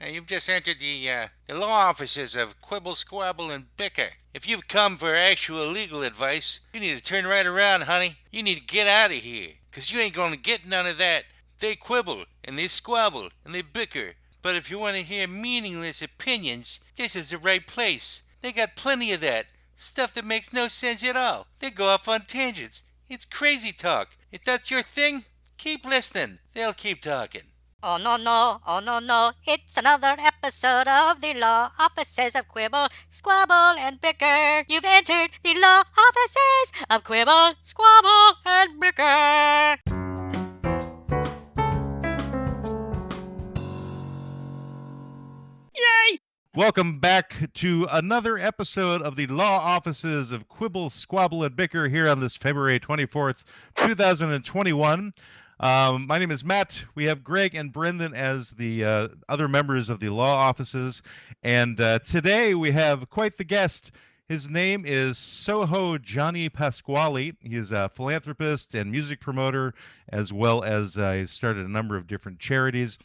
You've just entered the law offices of Quibble, Squabble, and Bicker. If you've come for actual legal advice, you need to turn right around, honey. You need to get out of here, 'cause you ain't gonna get none of that. They quibble, and they squabble, and they bicker. But if you want to hear meaningless opinions, this is the right place. They got plenty of that. Stuff that makes no sense at all. They go off on tangents. It's crazy talk. If that's your thing, keep listening. They'll keep talking. Oh no no, oh no no, it's another episode of the Law Offices of Quibble, Squabble, and Bicker. You've entered the Law Offices of Quibble, Squabble, and Bicker. Yay! Welcome back to another episode of the Law Offices of Quibble, Squabble, and Bicker here on this February 24th, 2021. My name is Matt. We have Greg and Brendan as the other members of the law offices. And today we have quite the guest. His name is SohoJohnny Pasquale. He is a philanthropist and music promoter, as well as he started a number of different charities.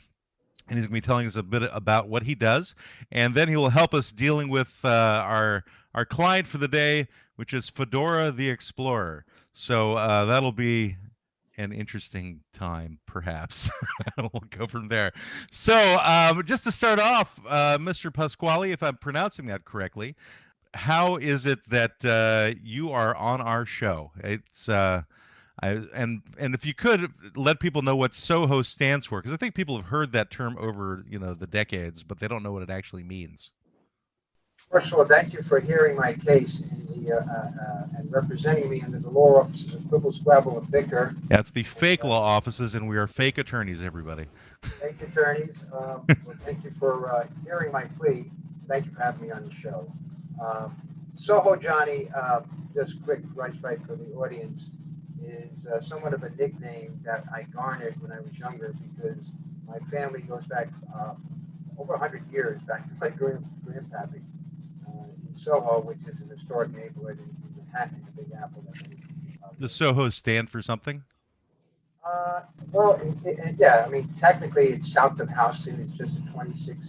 And he's going to be telling us a bit about what he does. And then he will help us dealing with our client for the day, which is Fedora The Explorer. So that'll be an interesting time, perhaps. We'll go from there. So just to start off, Mr. Pasquale, if I'm pronouncing that correctly, how is it that you are on our show? It's and if you could let people know what SOHO stands for, because I think people have heard that term over the decades, but they don't know what it actually means. First of all, thank you for hearing my case and representing me under the law offices of Quibble, Squabble, and Bicker. That's the fake law offices, and we are fake attorneys, everybody. Fake attorneys. Well, thank you for hearing my plea. Thank you for having me on the show. SohoJohnny, just quick right for the audience, is somewhat of a nickname that I garnered when I was younger because my family goes back over 100 years, back to my grandpappy. Soho, which is an historic neighborhood in Manhattan, the Big Apple. Does Soho stand for something? Well, yeah. I mean, technically, it's south of Houston. It's just a 26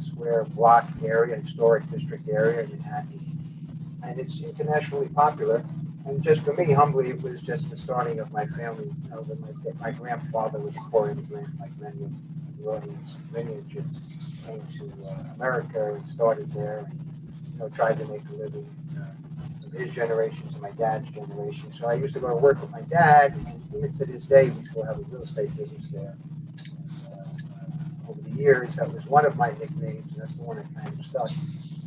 square block area, historic district area in Manhattan, and it's internationally popular. And just for me, humbly, it was just the starting of my family. When my grandfather was a core immigrant, like many of the audience lineages, came to America and started there. And, tried to make a living from his generation to my dad's generation. So I used to go to work with my dad, and even to this day, we still have a real estate business there. And, over the years, that was one of my nicknames, and that's the one that kind of stuck.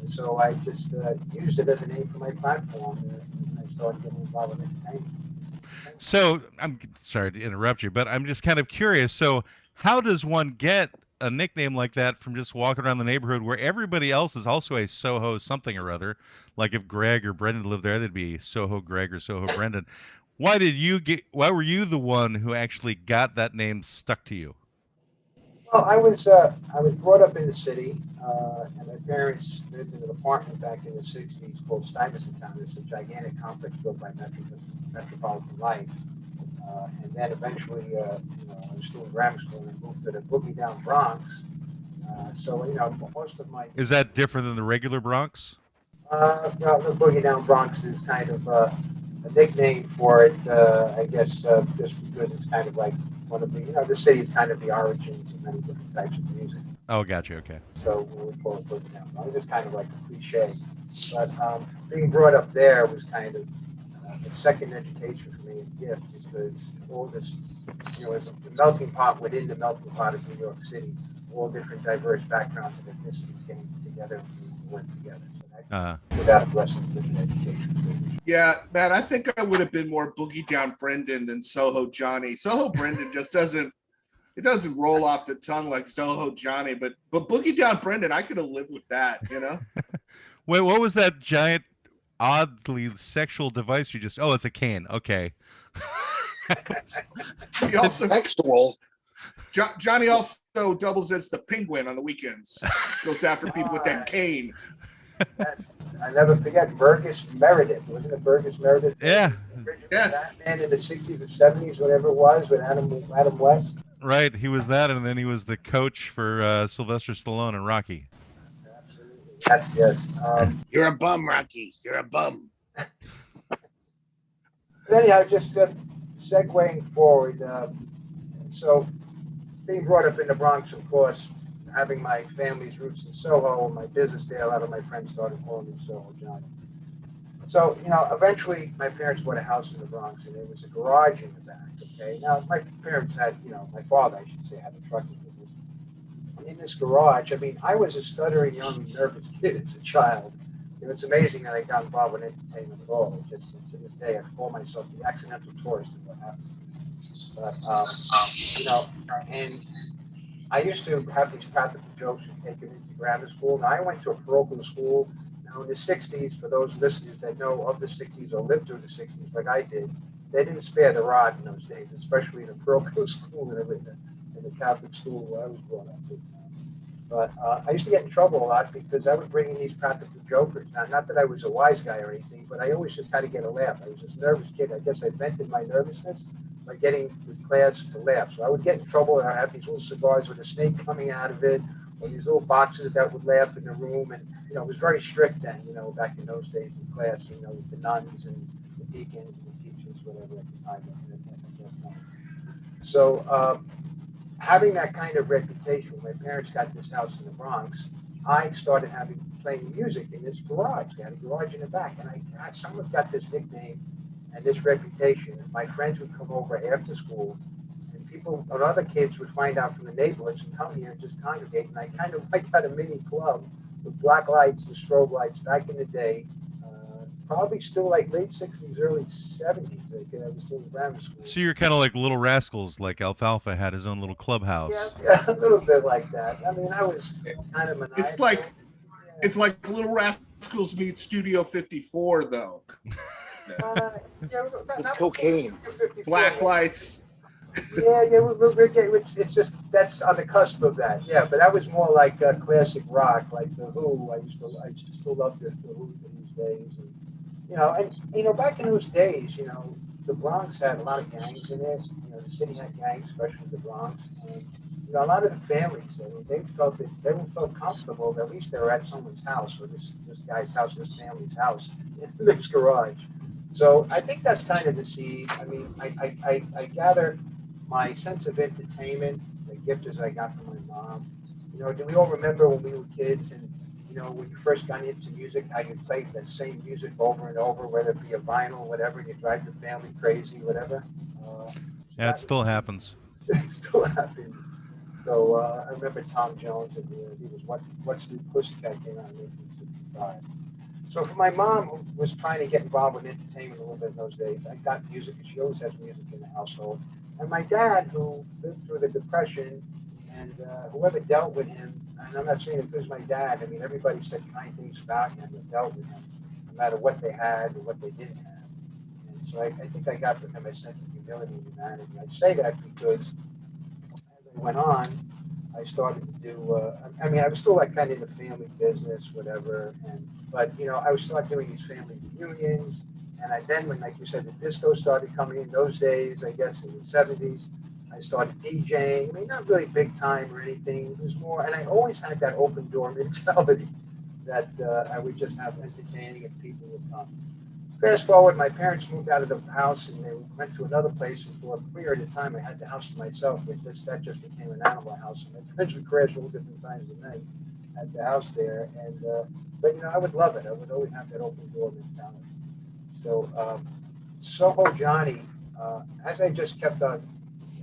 And so I just used it as a name for my platform, and I started getting involved with entertainment. So I'm sorry to interrupt you, but I'm just kind of curious. So how does one get a nickname like that from just walking around the neighborhood where everybody else is also a Soho something or other? Like if Greg or Brendan lived there, they'd be Soho Greg or Soho Brendan. Why were you the one who actually got that name stuck to you? Well, I was brought up in the city, and my parents lived in an apartment back in the 60s called Stuyvesant Town. It's a gigantic complex built by Metropolitan Life. And then eventually, I was still in grammar school and I moved to the boogie down Bronx. So, most of my... Is that different than the regular Bronx? Well, the boogie down Bronx is kind of a nickname for it, I guess, just because it's kind of like one of the, the city is kind of the origins of many different types of music. Oh, gotcha, okay. So we call it boogie down Bronx. It's kind of like a cliche. But being brought up there was kind of a second education for me, a gift. Because all this, it's the melting pot within the melting pot of New York City, all different diverse backgrounds and ethnicities came together and worked together. So without a blessing, different education. Yeah, Matt, I think I would have been more Boogie Down Brendan than SohoJohnny. Soho Brendan just doesn't roll off the tongue like SohoJohnny, but Boogie Down Brendan, I could have lived with that, Wait, what was that giant, oddly sexual device you just? Oh, it's a cane. Okay. He also sexual. Johnny also doubles as the penguin on the weekends. Goes after people with that cane. I never forget Burgess Meredith. Wasn't it Burgess Meredith? Yeah. Yes. Batman in the 60s and 70s, whatever it was, with Adam West. Right, he was that, and then he was the coach for Sylvester Stallone and Rocky. Absolutely. Yes, yes. You're a bum, Rocky. You're a bum. But anyhow, just segueing forward. So, being brought up in the Bronx, of course, having my family's roots in Soho, my business there, a lot of my friends started calling me SohoJohnny. So, eventually my parents bought a house in the Bronx, and there was a garage in the back. Okay. Now, my parents had, my father, I should say, had a trucking business. And in this garage, I mean, I was a stuttering, young, nervous kid as a child. It's amazing that I got involved with entertainment at all. It's just to this day, I call myself the accidental tourist of what happened. But, and I used to have these practical jokes and take them into grammar school. Now, I went to a parochial school. Now, in the 60s, for those listeners that know of the 60s or lived through the 60s like I did, they didn't spare the rod in those days, especially in a parochial school and everything, in the Catholic school where I was brought up. But I used to get in trouble a lot because I would bring in these practical jokers. Now, not that I was a wise guy or anything, but I always just had to get a laugh. I was this nervous kid. I guess I vented my nervousness by getting this class to laugh. So I would get in trouble, and I'd have these little cigars with a snake coming out of it, or these little boxes that would laugh in the room. And, it was very strict then, back in those days in class, with the nuns and the deacons and the teachers, whatever at the time. So, having that kind of reputation, when my parents got this house in the Bronx, I started playing music in this garage. They had a garage in the back, and someone got this nickname and this reputation. My friends would come over after school, and people and other kids would find out from the neighborhoods and come here and just congregate. And I kind of had a mini club with black lights, the strobe lights back in the day. Probably still like late 60s, early 70s. I was still in grammar school. So you're kind of like Little Rascals, like Alfalfa had his own little clubhouse. Yeah, a little bit like that. I mean, I was kind of maniacal. It's like Little Rascals meets Studio 54, though. With cocaine, black lights. It's just that's on the cusp of that. Yeah, but that was more like classic rock, like the Who. I still love the Who in these days. And back in those days, the Bronx had a lot of gangs in it. The city had gangs, especially the Bronx. And a lot of the families, they felt comfortable. At least they were at someone's house, or this guy's house, this family's house, in this garage. So I think that's kind of the seed. I mean, I gather my sense of entertainment, the gift as I got from my mom. Do we all remember when we were kids and when you first got into music, how you played that same music over and over, whether it be a vinyl, whatever, and you drive your family crazy, whatever. Yeah, it still happens. It still happens. So I remember Tom Jones, and he was What's New Pussycat came out in 1965. So for my mom, who was trying to get involved with entertainment a little bit in those days, I got music, and she always has music in the household. And my dad, who lived through the Depression, and whoever dealt with him, and I'm not saying it was my dad, I mean, everybody said kind things about him and dealt with him, no matter what they had or what they didn't have. And so I think I got from him a sense of humility and humanity. I say that because as I went on, I started to do, I was still like kind of in the family business, whatever, but I was still doing these family reunions, and then when, like you said, the disco started coming in those days, I guess in the 70s, I started DJing. I mean, not really big time or anything. It was more, and I always had that open door mentality that I would just have entertaining and people would come. Fast forward, my parents moved out of the house and they went to another place, and for a period of time, I had the house to myself. That just became an animal house, and my friends would crash all different times of night at the house there. And but I would love it. I would always have that open door mentality. So SohoJohnny, as I just kept on.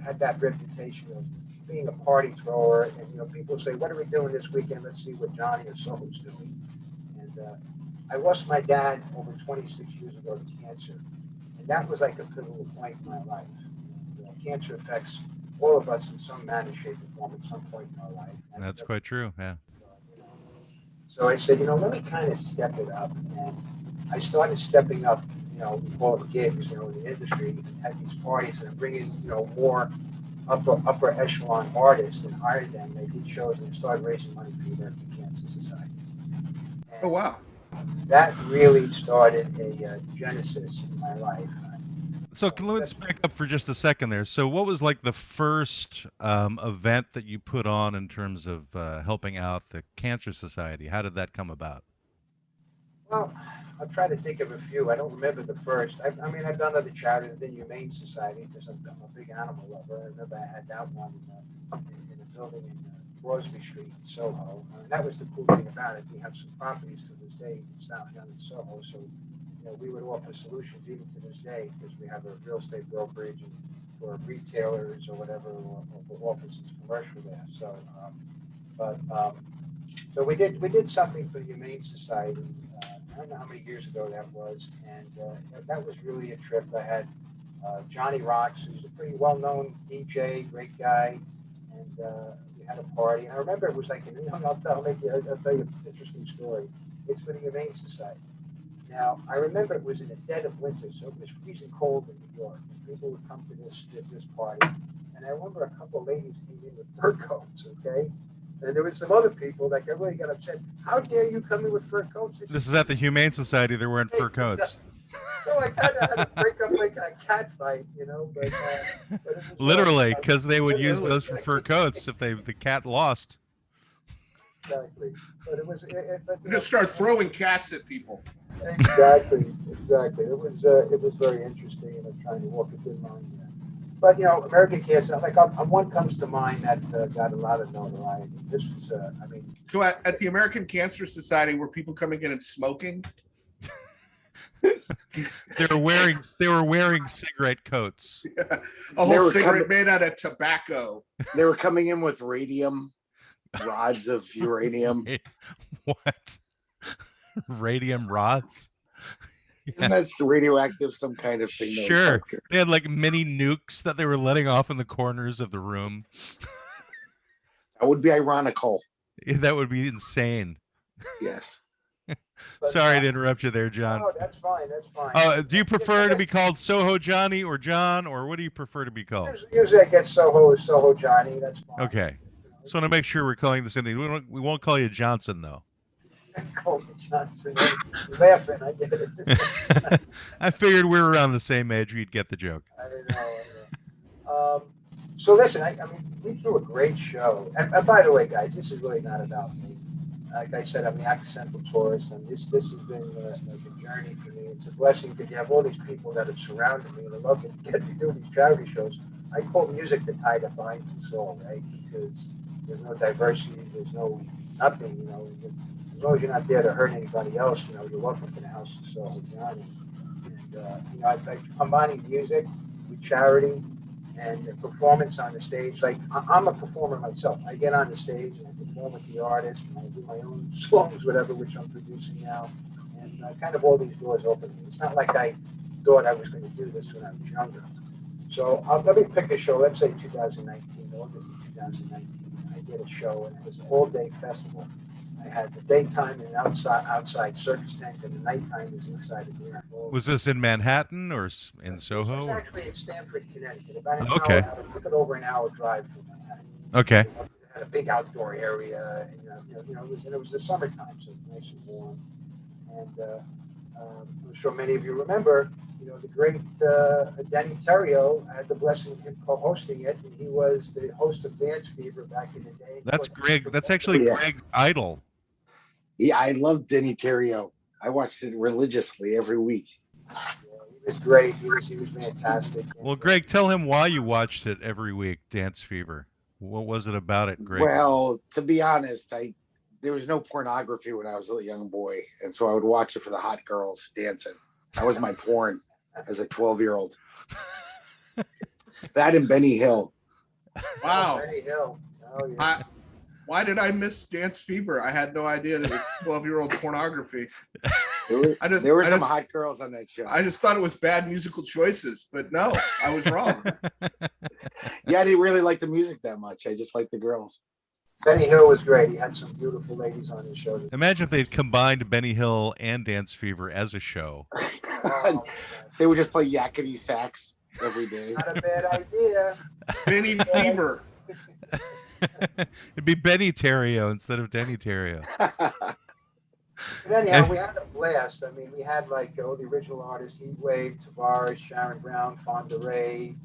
Had that reputation of being a party thrower, and people say, "What are we doing this weekend? Let's see what Johnny or Soho's doing." And I lost my dad over 26 years ago to cancer, and that was like a pivotal point in my life. Cancer affects all of us in some manner, shape, or form at some point in our life. And that's quite true. Yeah. So I said, let me kind of step it up, and I started stepping up. We call it gigs, in the industry, at these parties, and bring in, more upper echelon artists and hire them. They did shows and started raising money for the American Cancer Society. And oh, wow. That really started a genesis in my life. So let's back up for just a second there. So what was like the first event that you put on in terms of helping out the Cancer Society? How did that come about? Well, I'll try to think of a few. I don't remember the first. I mean, I've done other charities, the Humane Society, because I'm a big animal lover. I remember I had that one in a building in Crosby Street in Soho. And that was the cool thing about it. We have some properties to this day in South down in Soho. So, we would offer solutions even to this day because we have a real estate brokerage and for retailers or whatever, or for offices, commercial there. So, so we did something for the Humane Society. I don't know how many years ago that was, and that was really a trip. I had Johnny Rocks, who's a pretty well-known DJ, great guy, and we had a party. And I remember it was like, I'll tell you an interesting story. It's for the Humane Society. Now, I remember it was in the dead of winter, so it was freezing cold in New York, and people would come to this party. And I remember a couple of ladies came in with fur coats, okay? And there were some other people that really got upset. How dare you come in with fur coats? This is at the Humane Society. They're wearing fur coats. So I kind of had to break up like a cat fight, but it was literally, because they would use those for fur coats if the cat lost. Exactly. But it was. We're gonna start throwing cats at people. Exactly. It was very interesting, and I'm trying to walk a good line there. But American Cancer, like one comes to mind that got a lot of notoriety. This was, So at the American Cancer Society, were people coming in and smoking? They were wearing cigarette coats. Yeah. A whole cigarette made out of tobacco. They were coming in with radium rods of uranium. What? Radium rods? Isn't that radioactive, some kind of thing? Sure. They had like mini nukes that they were letting off in the corners of the room. That would be ironical. That would be insane. Yes. Sorry to interrupt you there, John. No, that's fine. Do you prefer to be called SohoJohnny or John, or what do you prefer to be called? Usually I get Soho or SohoJohnny. That's fine. Okay. So I want to make sure we're calling the same thing. We won't call you Johnson, though. Call me Johnson. You're laughing, I get it. I figured we were around the same age. You'd get the joke. I know. So listen, I mean, we threw a great show. And by the way, guys, this is really not about me. Like I said, I'm the accidental tourist, and this has been like a journey for me. It's a blessing because you have all these people that have surrounded me, and I love to get to do these charity shows. I call music the tie that binds us all, right? Because there's no diversity, there's no nothing, As long as you're not there to hurt anybody else, you're welcome to the house of SohoJohnny. And I'm combining music with charity and the performance on the stage. Like I'm a performer myself. I get on the stage and I perform with the artist, and I do my own songs, whatever, which I'm producing now. And kind of all these doors open. It's not like I thought I was going to do this when I was younger. So let me pick a show. Let's say 2019, August of 2019. I did a show, and it was an all-day festival. I had the daytime in an outside circus tent, and the nighttime was inside the grand hall. Was this in Manhattan or in It Soho? was actually in Stamford, Connecticut. About an Okay. hour, a little bit over an hour drive from Manhattan. Okay. It had a big outdoor area, and it was the summertime, so it was nice and warm. And I'm sure many of you remember, the great Danny Terrio. I had the blessing of him co-hosting it, and he was the host of Dance Fever back in the day. That's Greg. That's actually Greg's idol. Yeah, I love Denny Terrio. I watched it religiously every week. Yeah, he was great. He was fantastic. Well, Greg, tell him why you watched it every week, Dance Fever. What was it about it, Greg? Well, to be honest, there was no pornography when I was a young boy, and so I would watch it for the hot girls dancing. That was my porn as a 12-year-old. That and Benny Hill. Wow. Benny Hill. Oh, yeah. Why did I miss Dance Fever? I had no idea that it was 12-year-old pornography. There were some hot girls on that show. I just thought it was bad musical choices, but no, I was wrong. Yeah, I didn't really like the music that much. I just liked the girls. Benny Hill was great. He had some beautiful ladies on his show. Imagine if they'd combined Benny Hill and Dance Fever as a show. Oh, They would just play yakety sax every day. not a bad idea. Benny Fever. It'd be Benny Terrio instead of Denny Terrio. But anyhow, we had a blast. I mean, we had like all the original artists: Heatwave, Tavares, Sharon Brown, Fonda Ray.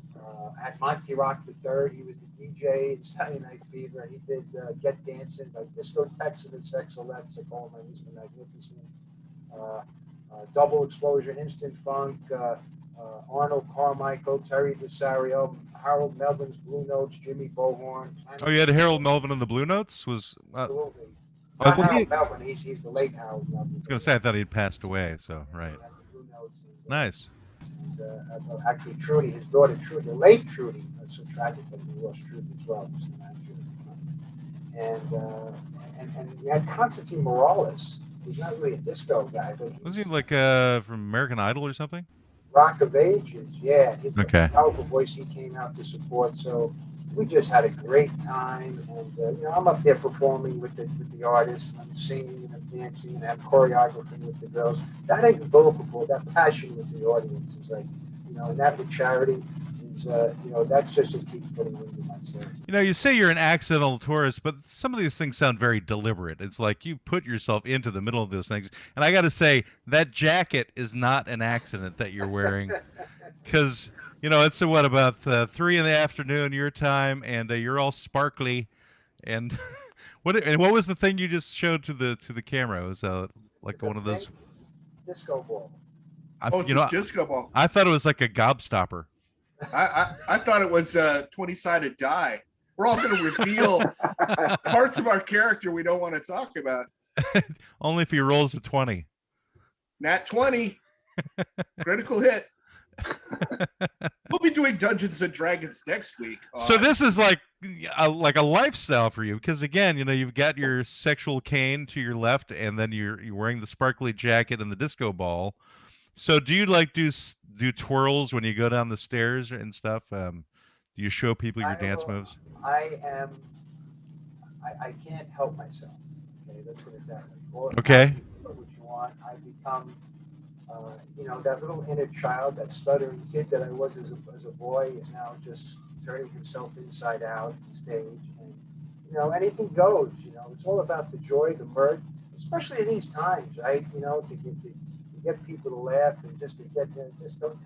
Had Monty Rock III. He was the DJ in Saturday Night Fever, and he did Get Dancing, like Discotheques and the Sex Elects, I call him Mr. Magnificent. Double Exposure, Instant Funk, Arnold Carmichael, Terry DeSario, Harold Melvin's Blue Notes, Jimmy Bohorn. Oh, you had Harold Melvin in the Blue Notes? Absolutely. I Not thought Harold Melvin, he's the late Harold Melvin. was going to say, I thought he'd passed away, so, right. Blue Notes and, Nice. And, actually, Trudy, his daughter Trudy, the late Trudy, so tragic that we lost Trudy as well. And we had Constantine Morales. He's not really a disco guy, but Was he like from American Idol or something? Rock of Ages, yeah. He's Okay. a powerful voice. He came out to support. So we just had a great time. And I'm up there performing with the artists. I'm singing and I'm dancing and I'm choreographing with the girls. That ain't vocal. That passion with the audience is like, and that with charity is, that's just keeps putting me into myself. You say you're an accidental tourist, but some of these things sound very deliberate. It's like you put yourself into the middle of those things. And I got to say, that jacket is not an accident that you're wearing. Because, it's about 3 in the afternoon your time, and you're all sparkly. And what was the thing you just showed to the camera? It was like one of those disco ball. It's a disco ball. I thought it was like a gobstopper. I thought it was a 20-sided die. We're all going to reveal parts of our character we don't want to talk about. Only if he rolls a 20. Nat 20. Critical hit. We'll be doing Dungeons and Dragons next week. So this is like a lifestyle for you, because again, you've got your sexual cane to your left, and then you're wearing the sparkly jacket and the disco ball. So do you do twirls when you go down the stairs and stuff? Do you show people your dance moves? I can't help myself. Okay, let's put it that way. Okay. What you want? I become, that little inner child, that stuttering kid that I was as a boy, is now just turning himself inside out on stage, and anything goes. It's all about the joy, the mirth, especially in these times, right? To get people to laugh and just don't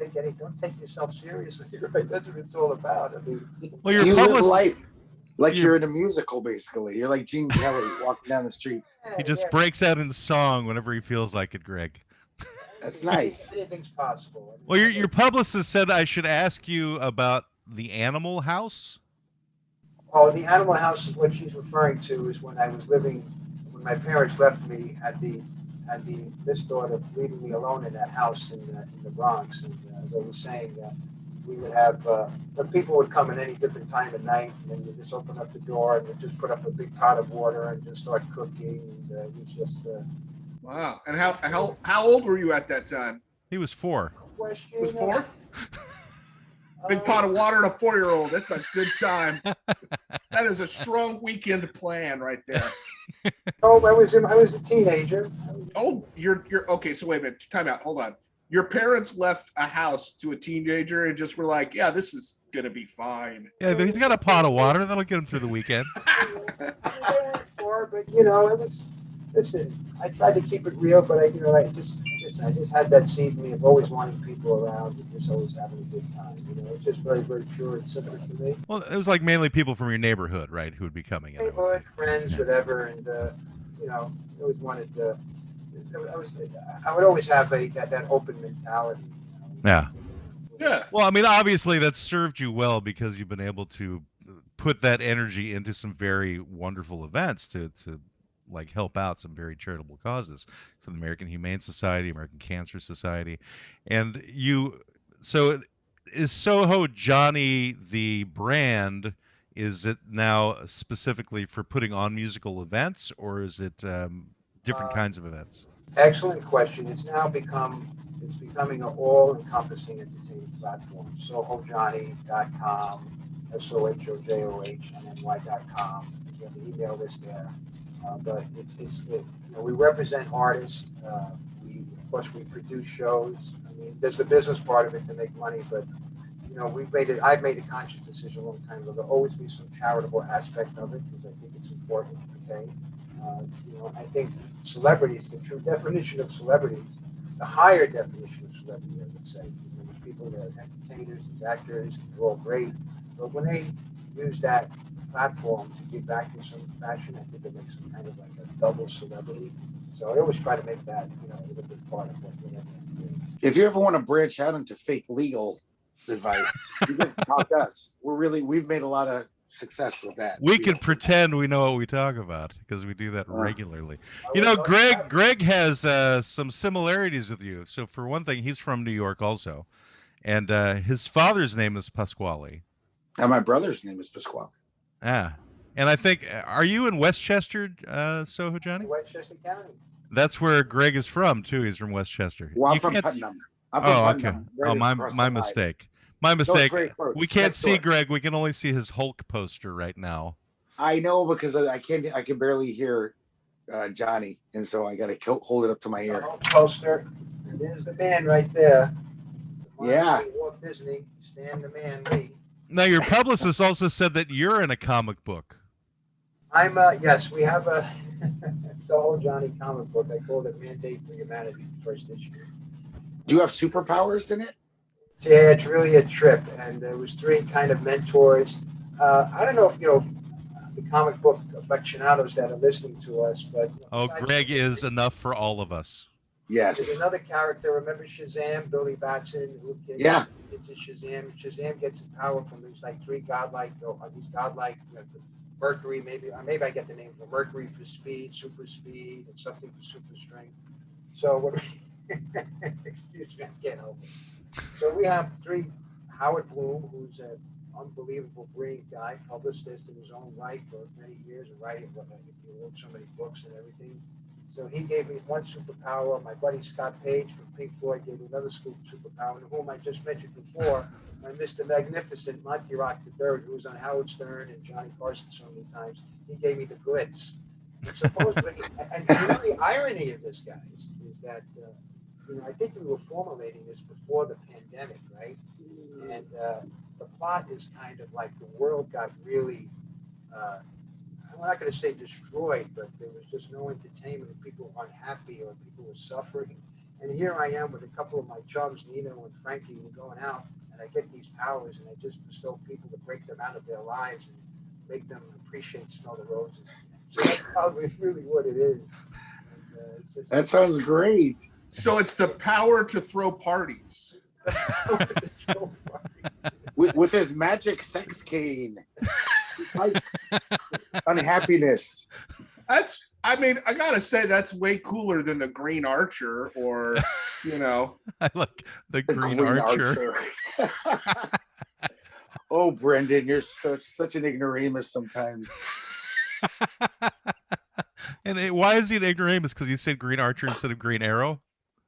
take yourself seriously, right? That's what it's all about. I mean, well, you live life like you're in a musical, basically. You're like Gene Kelly walking down the street. He just breaks out in song whenever he feels like it, Greg. That's nice. Anything's possible. Well, your publicist said I should ask you about the Animal House. Oh, the Animal House is what she's referring to. Is when my parents left me at this daughter leaving me alone in that house in the Bronx. And as I was saying, we would have the people would come at any different time of night, and then you just open up the door and you just put up a big pot of water and just start cooking. And it was just. Wow! And how old were you at that time? He was 4. He was 4. Big pot of water and a 4-year-old. That's a good time. That is a strong weekend plan right there. Oh, I was a teenager. Oh, you're okay. So wait a minute. Time out. Hold on. Your parents left a house to a teenager and just were like, "Yeah, this is gonna be fine." Yeah, he's got a pot of water that'll get him through the weekend. But it was. Listen, I tried to keep it real, but I just had that seed in me of always wanting people around and just always having a good time. It's just very, very pure and simple to me. Well, it was like mainly people from your neighborhood, right, who would be coming in. Neighborhood, friends, whatever, and I always wanted to. I would always have that open mentality. Yeah. Yeah. Well, I mean, obviously that served you well because you've been able to put that energy into some very wonderful events to like help out some very charitable causes. So the American Humane Society, American Cancer Society, and so is SohoJohnny the brand? Is it now specifically for putting on musical events, or is it different kinds of events? Excellent question. It's becoming an all-encompassing entertainment platform. SohoJohnny.com, SohoJohnny.com. You have the email list there. But we represent artists. Of course, we produce shows. I mean, there's the business part of it to make money, but I've made a conscious decision a long time ago. There'll always be some charitable aspect of it because I think it's important. Okay, I think celebrities, the true definition of celebrities, the higher definition of celebrity, I would say, there's people that are entertainers, there's actors, they're all great, but when they use that platform to give back in some fashion, I think it makes them kind of like a double celebrity. So I always try to make that, a little bit part of whatever I'm doing. If you ever want to branch out into fake legal advice, you can talk to us. We've made a lot of success with that. We can pretend we know what we talk about because we do that regularly. Greg Greg has some similarities with you. So for one thing, he's from New York also, and his father's name is Pasquale. And my brother's name is Pasquale. Ah, and I think, are you in Westchester, SohoJohnny? Westchester County. That's where Greg is from too. He's from Westchester. Well, I'm from Putnam. Okay. Oh, my mistake. My mistake. No, we can't see Greg. We can only see his Hulk poster right now. I know, because I can barely hear Johnny, and so I got to hold it up to my ear. Hulk poster, and there's the man right there. Yeah. Walt Disney, Stan the Man Lee. Now, your publicist also said that you're in a comic book. Yes, we have a SohoJohnny comic book. I called it Mandate for Humanity, first issue. Do you have superpowers in it? Yeah, it's really a trip, and there was 3 kind of mentors. I don't know if the comic book aficionados that are listening to us, but Greg is enough for all of us. Yes. There's another character. Remember Shazam, Billy Batson, who gets into Shazam. Shazam gets his power from these 3 godlike, Mercury. Maybe I get the name for Mercury for speed, super speed, and something for super strength. So what? Excuse me, I can't help it. So we have 3. Howard Bloom, who's an unbelievable, brilliant guy, publicist in his own right for many years, and writing. He wrote so many books and everything. So he gave me one superpower. My buddy Scott Page from Pink Floyd gave me another superpower, and whom I just mentioned before, my Mr. Magnificent Monty Rock III, who was on Howard Stern and Johnny Carson so many times. He gave me the glitz. And supposedly, and the irony of this, guys, is that I think we were formulating this before the pandemic, right? And the plot is kind of like the world got really. I'm not going to say destroyed, but there was just no entertainment, and people were unhappy, or people were suffering. And here I am with a couple of my chums, Nino and Frankie, we're going out, and I get these powers, and I just bestow people to break them out of their lives and make them appreciate Smell the Roses. So that's probably really what it is. And, that sounds great. So it's the power to throw parties. With his magic sex cane. Unhappiness. I gotta say, that's way cooler than the Green Archer, or I like the Green Archer. Oh, Brendan, you're such an ignoramus sometimes. And why is he an ignoramus? Because you said Green Archer instead of Green Arrow?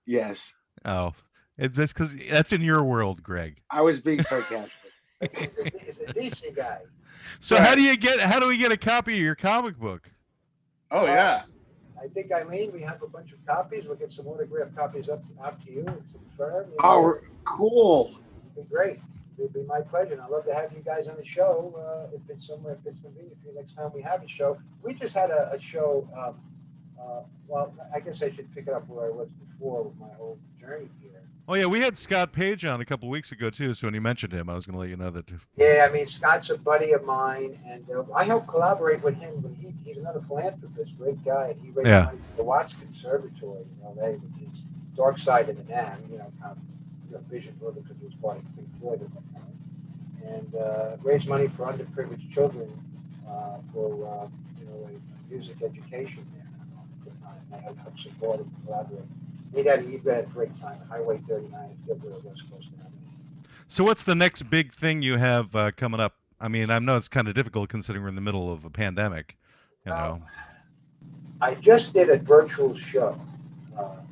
Yes. Oh, that's because that's in your world, Greg. I was being sarcastic. He's a decent guy. So how do we get a copy of your comic book? Oh yeah. I think, Eileen, we have a bunch of copies. We'll get some autographed copies out to you and confirm. Oh, cool. It'd be great. It'd be my pleasure. And I'd love to have you guys on the show if it's convenient for you next time we have a show. We just had a show. Well, I guess I should pick it up where I was before with my whole journey here. Oh yeah, we had Scott Page on a couple of weeks ago too. So when you mentioned him, I was going to let you know that. Yeah, I mean, Scott's a buddy of mine, and I helped collaborate with him. When he's another philanthropist, great guy, and he raised money for the Watts Conservatory in LA, which is dark side of the NAM, kind of vision for because he was part of Pink Floyd at that time, and raised money for underprivileged children for a music education there. And I helped support him and collaborate. He had a great time. Highway 39 at the West Coast now. So what's the next big thing you have coming up? I mean, I know it's kind of difficult considering we're in the middle of a pandemic. I just did a virtual show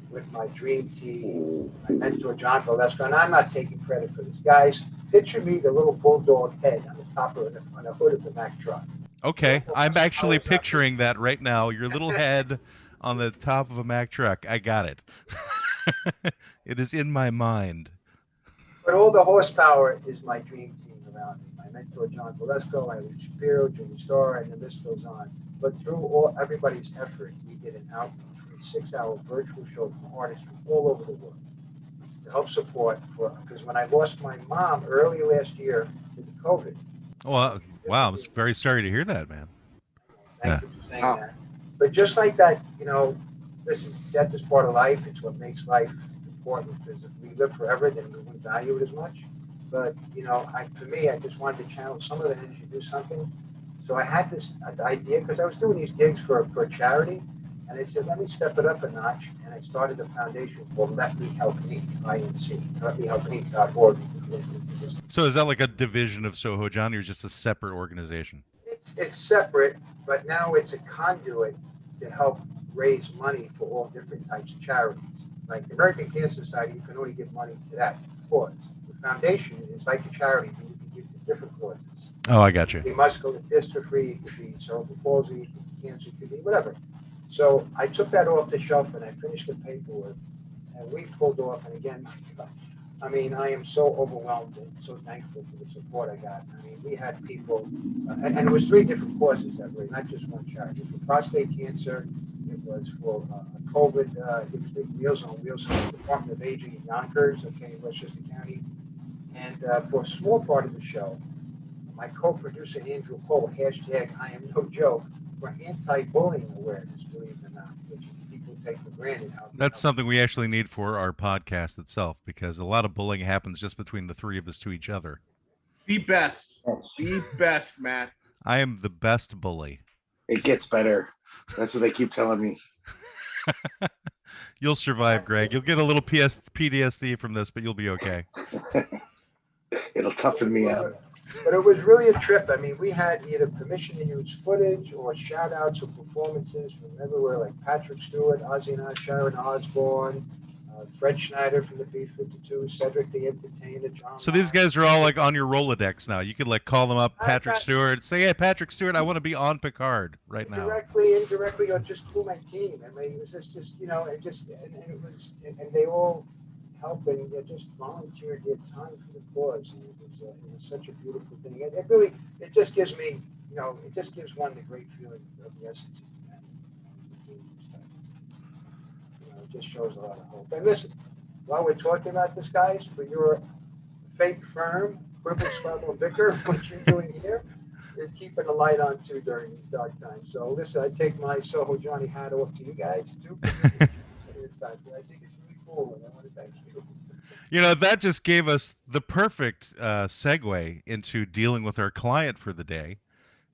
with my dream team, my mentor John Valesco, and I'm not taking credit for this. Guys, picture me, the little bulldog head on the top of on the hood of the Mack truck. Okay, I'm actually picturing that right now. Your little head on the top of a Mack truck. I got it. It is in my mind. But all the horsepower is my dream team around me. My mentor, John Valesco, Eileen Shapiro, Jimmy Starr, and the list goes on. But through everybody's effort, we did an outreach, a 6-hour virtual show for artists from all over the world to help support. Because when I lost my mom early last year to the COVID. Well, wow, I'm very sorry to hear that, man. Thank you for saying that. But just like that, death is part of life. It's what makes life important. Because if we live forever, then we wouldn't value it as much. But for me, I just wanted to channel some of that energy, do something. So I had this idea because I was doing these gigs for a charity, and I said, let me step it up a notch. And I started a foundation called Let Me Help Inc. INC. LetMeHelpInc.org. So is that like a division of SohoJohnny, or just a separate organization? It's separate, but now it's a conduit to help raise money for all different types of charities. Like the American Cancer Society, you can only give money to that cause. The foundation is like a charity, but you can give to different causes. Oh, I got you. It could be muscular dystrophy, it could be cerebral palsy, it could be cancer, it could be whatever. So I took that off the shelf and I finished the paperwork, and we pulled off. And again, I mean, I am so overwhelmed and so thankful for the support I got. I mean, we had people, and it was 3 different causes that way, not just one charity. It was for prostate cancer, it was for COVID, it was Meals on Wheels, the Department of Aging in Yonkers, in Westchester County. And for a small part of the show, my co-producer Andrew Cole, hashtag I am no joke, for anti-bullying awareness, believe it or not, which people take for granted. That's something we actually need for our podcast itself, because a lot of bullying happens just between the 3 of us to each other. Be best, Matt. I am the best bully. It gets better. That's what they keep telling me. You'll survive, Greg. You'll get a little PTSD from this, but you'll be okay. It'll toughen me up. But it was really a trip. I mean, we had either permission to use footage or shout outs or performances from everywhere, like Patrick Stewart, Ozzy and Sharon Osbourne, Fred Schneider from the B-52, Cedric the Entertainer, John. So these guys are all like on your Rolodex now. You could like call them up, Patrick Stewart, say, hey, Patrick Stewart, I want to be on Picard right now. Indirectly, or just through my team. I mean, it was just and they all help and just volunteered their time for the cause. And it was such a beautiful thing. And it just gives me, it just gives one the great feeling of the essence of it just shows a lot of hope. And listen, while we're talking about this, guys, for your fake firm, Purple Squabble Bicker, what you're doing here is keeping the light on too during these dark times. So listen, I take my SohoJohnny hat off to you guys too. I think it's really cool, and I want to thank you. That just gave us the perfect segue into dealing with our client for the day,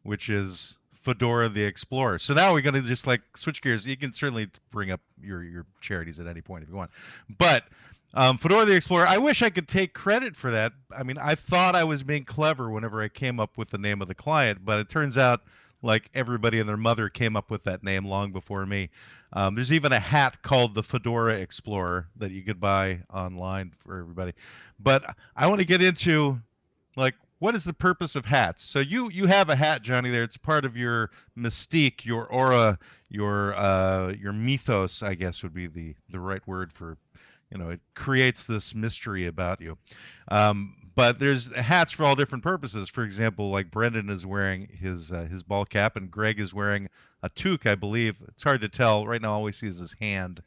which is Fedora the Explorer. So now we're going to just like switch gears. You can certainly bring up your charities at any point if you want. But Fedora the Explorer, I wish I could take credit for that. I mean, I thought I was being clever whenever I came up with the name of the client, but it turns out like everybody and their mother came up with that name long before me. There's even a hat called the Fedora Explorer that you could buy online for everybody. But I want to get into like, what is the purpose of hats? So you have a hat, Johnny, there. It's part of your mystique, your aura, your mythos, I guess would be the right word for, it creates this mystery about you. But there's hats for all different purposes. For example, like Brendan is wearing his ball cap, and Greg is wearing a toque, I believe. It's hard to tell. Right now, all we see is his hand.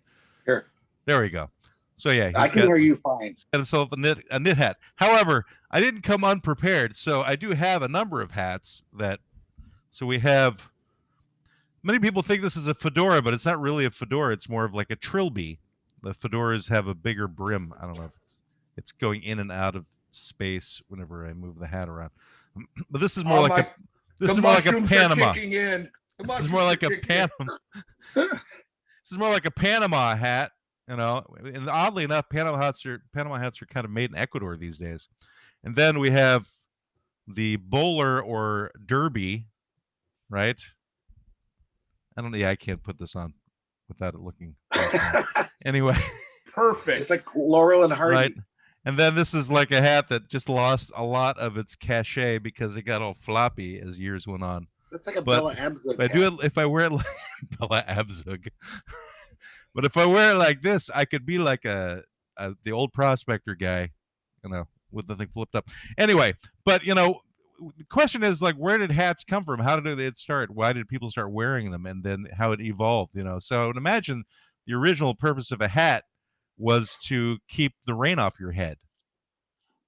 Here. There we go. So yeah, I can hear you fine. He's got himself a knit hat. However, I didn't come unprepared, so I do have a number of hats so we have. Many people think this is a fedora, but it's not really a fedora. It's more of like a trilby. The fedoras have a bigger brim. I don't know if it's going in and out of space whenever I move the hat around. But this is more like a Panama. This is more like a Panama. This is more like a Panama hat. And oddly enough, Panama hats are kind of made in Ecuador these days. And then we have the bowler or derby, right? I can't put this on without it looking. Anyway. Perfect. It's like Laurel and Hardy. Right. And then this is like a hat that just lost a lot of its cachet because it got all floppy as years went on. That's like a Bella Abzug. If I wear it like Bella Abzug. But if I wear it like this, I could be like the old prospector guy, with the thing flipped up. Anyway, but the question is like, where did hats come from? How did it start? Why did people start wearing them? And then how it evolved, you know? So I would imagine the original purpose of a hat was to keep the rain off your head.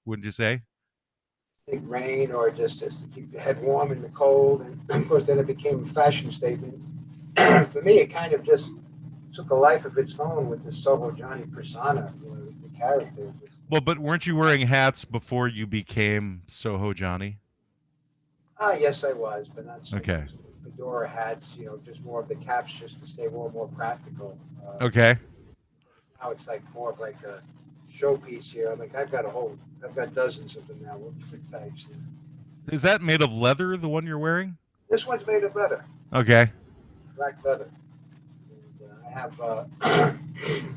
Wouldn't you say? Big rain or just to keep the head warm in the cold. And of course, then it became a fashion statement. For me, it kind of just took a life of its own with the SohoJohnny persona, you know, the character. Well, but weren't you wearing hats before you became SohoJohnny? Yes, I was, but not so Okay. much. Fedora hats, you know, just more of the caps just to stay more practical. Okay. Now it's like more of like a showpiece here. I've got dozens of them now, different types. Is that made of leather, the one you're wearing? This one's made of leather, Okay. black leather. And, I have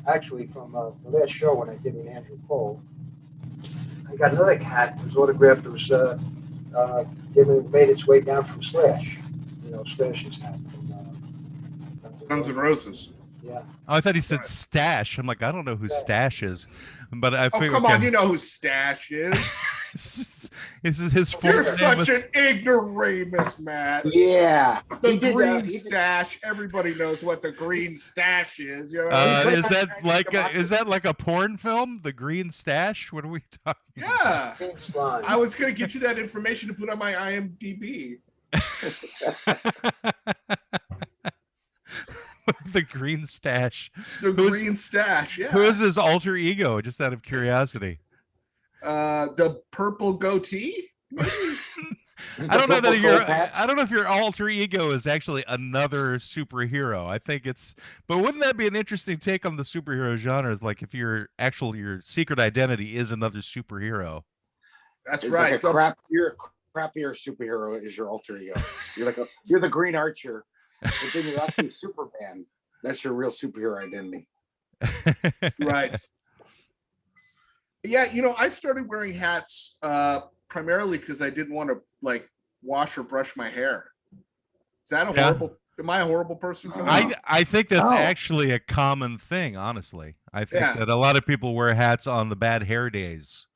actually from the last show when I did with Andrew Cole, I got another hat. It was autographed. It was made its way down from Slash. You know, Slash's hat. From, Guns N' Roses. Yeah. Oh, I thought he said Stash. I'm like, I don't know who Stash is, but I Oh, figured. come on, you know who Stash is. This is his full You're name. such an ignoramus, Matt. Yeah. The green stash. Everybody knows what the green stash is. You know? Is that like a porn film? The Green Stash? What are we talking? Yeah. Slime. I was gonna get you that information to put on my IMDb. The Green Stash. Green Stash. Yeah. Who is his alter ego? Just out of curiosity. The Purple Goatee. I don't know if your alter ego is actually another superhero. I think it's, but wouldn't that be an interesting take on the superhero genre? Is like if your secret identity is another superhero. That's it's right. Like a crappier superhero is your alter ego. You're the Green Archer, but then you're actually Superman. That's your real superhero identity. Right. Yeah, you know, I started wearing hats primarily because I didn't want to like wash or brush my hair. Is that horrible? Am I a horrible person for that? I think that's actually a common thing, honestly. I think that a lot of people wear hats on the bad hair days.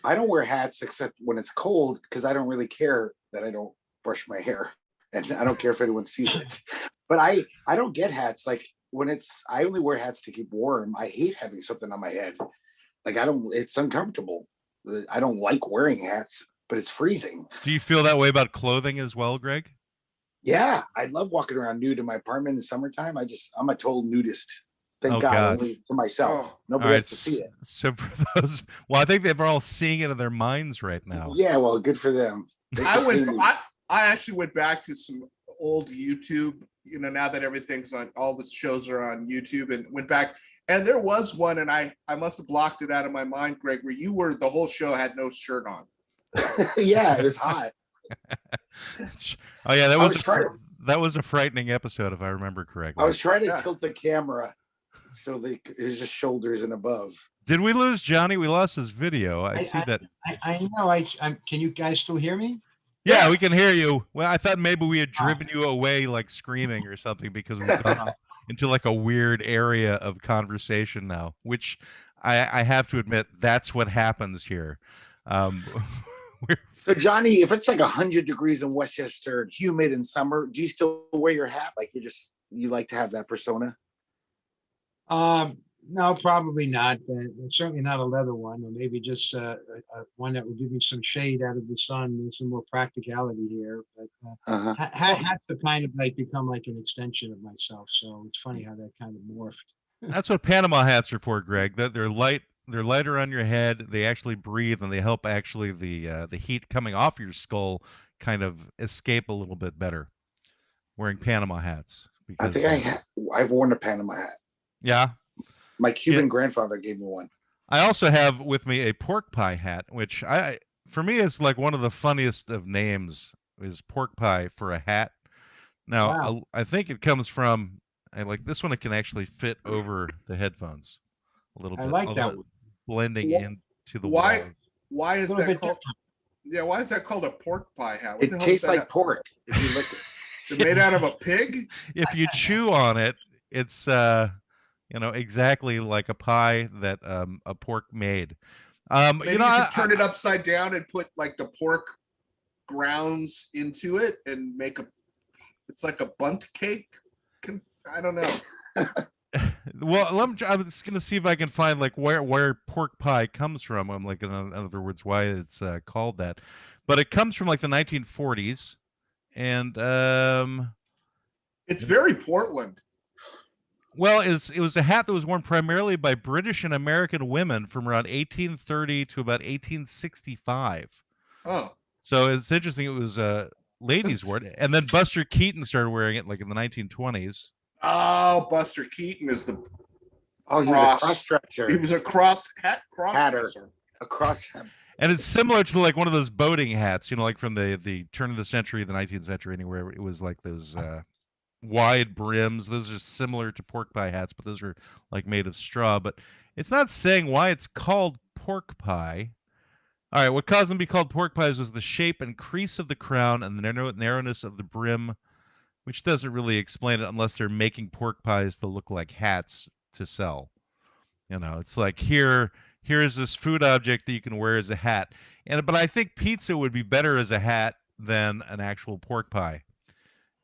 I don't wear hats except when it's cold because I don't really care that I don't brush my hair. And I don't care if anyone sees it. But I don't get hats. Like I only wear hats to keep warm. I hate having something on my head. Like it's uncomfortable. I don't like wearing hats, but it's freezing. Do you feel that way about clothing as well, Greg? Yeah, I love walking around nude in my apartment in the summertime. I'm a total nudist. Thank God. Only for myself. Nobody has to see it. So for those, I think they're all seeing it in their minds right now. Yeah, well, good for them. I actually went back to some old YouTube, you know, now that everything's on, all the shows are on YouTube, and went back. And there was one, and I must have blocked it out of my mind, Greg, where you were the whole show had no shirt on. Yeah, it was hot. Oh yeah, that was a frightening episode, if I remember correctly. I was trying to tilt the camera so it was just shoulders and above. Did we lose Johnny? We lost his video. I see that. I know. Can you guys still hear me? Yeah, we can hear you. Well, I thought maybe we had driven you away, like screaming or something, because we've gone into like a weird area of conversation now, which I have to admit, that's what happens here. So Johnny, if it's like 100 degrees in Westchester, humid in summer, do you still wear your hat? Like you like to have that persona? No, probably not. Certainly not a leather one, or maybe just one that will give me some shade out of the sun and some more practicality here. But hats have kind of like become like an extension of myself. So it's funny how that kind of morphed. That's what Panama hats are for, Greg. They're light. They're lighter on your head. They actually breathe, and they help actually the heat coming off your skull kind of escape a little bit better. Wearing Panama hats. I think I've worn a Panama hat. Yeah. My Cuban grandfather gave me one. I also have with me a pork pie hat, which for me is like one of the funniest of names is pork pie for a hat. Now, wow. I think it comes from, like this one, it can actually fit over the headphones a little bit. I like that one. Blending into the walls. Why is that called? Yeah, why is that called a pork pie hat? It tastes like pork if you look at it. Is it made out of a pig? If you chew on it, it's exactly like a pie that a pork made. Maybe you can turn it upside down and put like the pork grounds into it and make it's like a bunt cake. I don't know. Well, I was gonna see if I can find like where pork pie comes from. I'm like, in other words, why it's called that. But it comes from like the 1940s, and it's very Portland. Well, it was a hat that was worn primarily by British and American women from around 1830 to about 1865. Oh, so it's interesting. It was ladies wore it, and then Buster Keaton started wearing it like in the 1920s. Oh, Buster Keaton is the. Oh, he was a cross-dresser. He was a cross-dresser. A cross. And it's similar to like one of those boating hats, like from the turn of the century, the 19th century, anywhere. It was like those wide brims. Those are similar to pork pie hats, but those are like made of straw. But it's not saying why it's called pork pie. All right, what caused them to be called pork pies was the shape and crease of the crown and the narrowness of the brim, which doesn't really explain it unless they're making pork pies to look like hats to sell. It's like here's this food object that you can wear as a hat. But I think pizza would be better as a hat than an actual pork pie.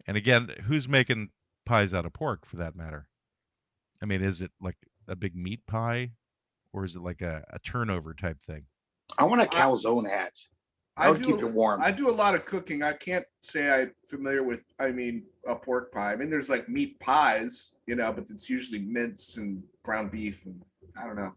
And again, who's making pies out of pork for that matter? I mean, is it like a big meat pie, or is it like a turnover type thing? I want a calzone hat. I would keep it warm. I do a lot of cooking. I can't say I'm familiar with, a pork pie. I mean, there's like meat pies, but it's usually mince and ground beef, and I don't know.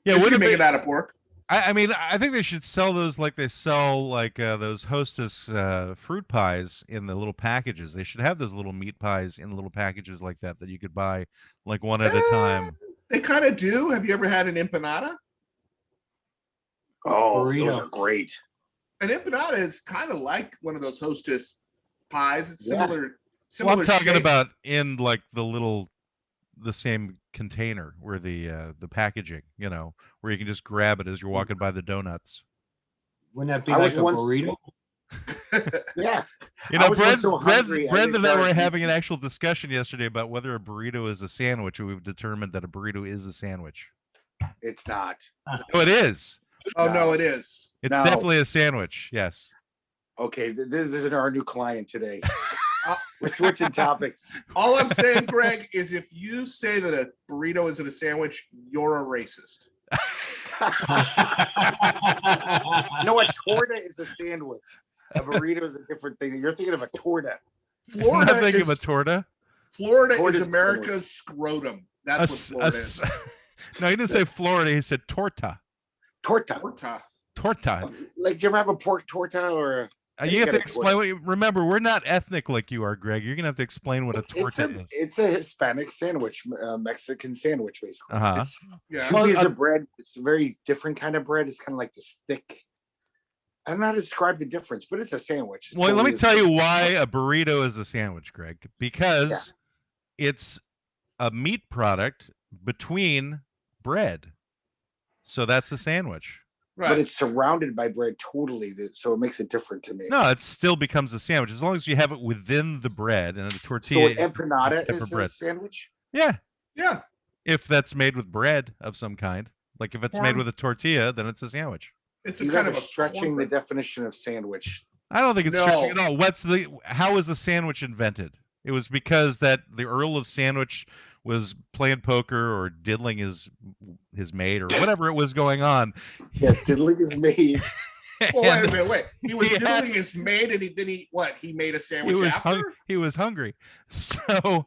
Yeah, we can make it out of pork. I mean, I think they should sell those like they sell like those Hostess fruit pies in the little packages. They should have those little meat pies in little packages like that you could buy like one at a time. They kind of do. Have you ever had an empanada? Oh, burrito. Those are great. An empanada is kind of like one of those Hostess pies. It's similar. Well, I'm talking about in like the same container where the packaging, where you can just grab it as you're walking by the donuts. Wouldn't that be like a burrito? Yeah. Brandon and I were having an actual discussion yesterday about whether a burrito is a sandwich, and we've determined that a burrito is a sandwich. It's not. No, it is. Oh, no, it is. It's definitely a sandwich. Yes. Okay, this isn't our new client today. We're switching topics. All I'm saying, Greg, is if you say that a burrito isn't a sandwich, you're a racist. You know what? Torta is a sandwich. A burrito is a different thing. You're thinking of a torta. Florida I'm thinking of a torta. Florida is America's scrotum. That's what Florida is. No, he didn't say Florida. He said torta. Torta. Like, do you ever have a pork torta or? You have to explain remember, we're not ethnic like you are, Greg. You're gonna have to explain what a torta is. It's a Hispanic sandwich, Mexican sandwich, basically. Yeah. Two pieces of bread. It's a very different kind of bread. It's kind of like this thick. I don't know how to describe the difference, but it's a sandwich. Well, let me tell you why a burrito is a sandwich, Greg. Because it's a meat product between bread. So that's a sandwich. Right. But it's surrounded by bread totally, so it makes it different to me. No, it still becomes a sandwich as long as you have it within the bread and a tortilla. So an empanada is a sandwich? Yeah. Yeah. If that's made with bread of some kind. Like if it's made with a tortilla, then it's a sandwich. It's you kind of stretching the definition of sandwich. I don't think it's stretching at all. How was the sandwich invented? It was because that the Earl of Sandwich was playing poker or diddling his maid or whatever it was going on. Yes, diddling his maid. Well, wait a minute, he was diddling his maid, and he made a sandwich after? He was hungry. So